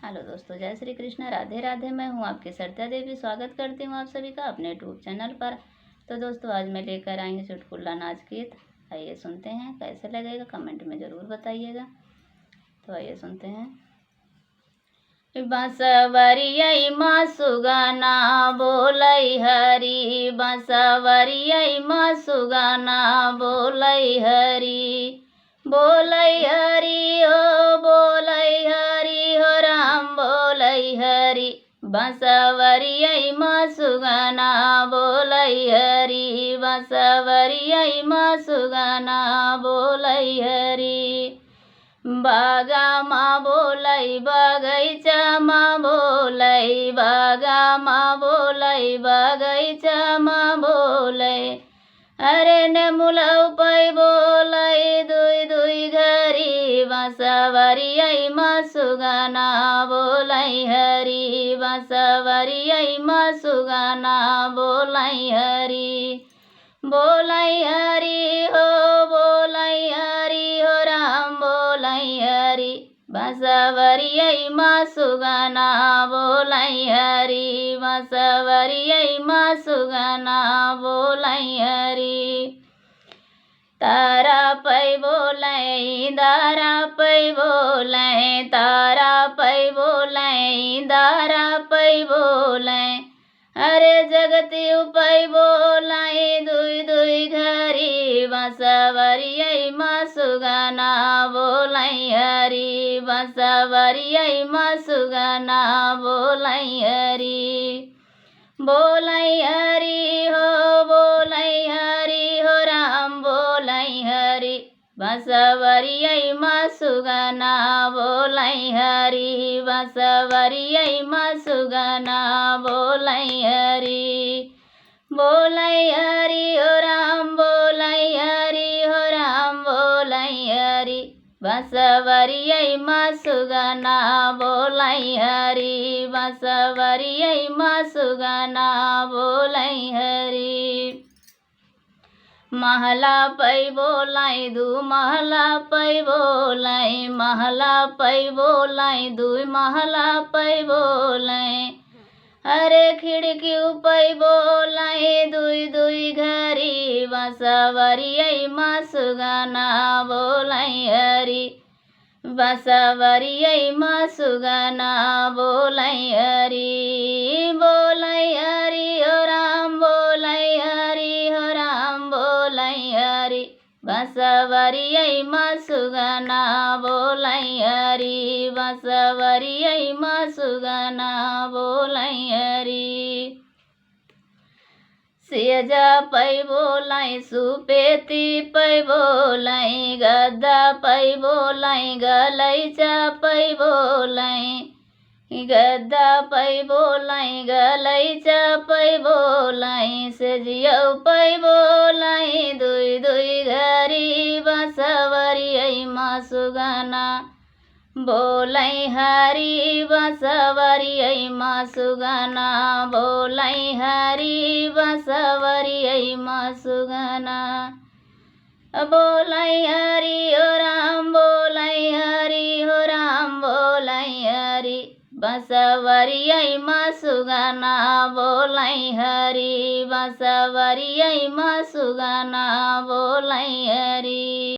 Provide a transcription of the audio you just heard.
Hello दोस्तों, जय श्री कृष्ण, राधे राधे। मैं हूं आपकी सरिता देवी। स्वागत करती हूं आप सभी का अपने यूट्यूब चैनल पर। तो दोस्तों, आज मैं लेकर आई हूं चुटकुला नाच गीत। आइए सुनते हैं, कैसे लगेगा कमेंट में ज़रूर बताइएगा। तो आइए सुनते हैं। बसवरियै माँ सुगाना बोलै हरी, बसवरियै माँ सुगाना बोलै हरी, बोलै हरी हो, बोलै हरी हो राम, बोलै हरी। बसवरियै माँ सुगाना बोलै हरी, बसवरियै माँ सुगाना बोलै हरी। बागामा बोलै बगैँचामा बोलै, बागामा बोलै बगैँचामा बोलै। अरे नेमुलौ पै बोलै दुई दुई घरी, बसवरियै माँ सुगाना बोलै हरी, बसवरियै माँ सुगाना बोलै हरी, बोलै हरी हो, बोलै हरी हो राम, बोलै हरी। बसवरियै माँ सुगाना बोलै हरी, बसवरियै माँ सुगाना बोलै हरी। तारा पै बोलै दारा पै बोलै, तारा पै बोलै दारा पै बोलै। अरे जगती उपै बोलै दुई दुई घरी, बसवरियै माँ सुगाना बोलै हरी, बसवरियै माँ सुगाना बोलै हरी, बोलै हरी हो, बोलै हरी हो राम, बोलै हरी। बसवरियै माँ सुगाना बोलै हरी, बसवरियै माँ सुगाना बोलै हरी, बोलै हरी हो राम, बोलै हरी हो राम, बोलै हरी। बसवरियै माँ सुगाना बोलै हरी, बसवरियै माँ सुगाना बोलै हरी। महला पै बोलै दू महला पै बोलै, महला पै बोलै दुई महला पै बोलै। अरे खिड़की उपै बोलै दुई दुई घरी, बसवरियै माँ सुगाना बोलै हरी, बसवरियै माँ सुगाना बोलै हरी, बोलै हरी हो राम, बोलै हरी हो राम, बोलै हरी। बसवरियै माँ सुगाना बोलै हरी, बसवरियै माँ सुगाना बोलै हरी। सेजा पै बोलै सुपेती पै बोलै, गद्दा पै बोलै गलैचा पै बोलै, गद्दा पै बोलै गलैचा पै बोलै। सेजियौ पै बोलै दुई दुई घरी, बसवरियै माँ सुगाना बोलै हरी, बसवरियै माँ सुगाना बोलै हरी, बसवरियै माँ सुगाना बोलै हरी हो राम, बोलै हरी हो राम, बोलै हरी। बसवरियै माँ सुगाना बोलै हरी, बसवरियै माँ सुगाना बोलै हरी।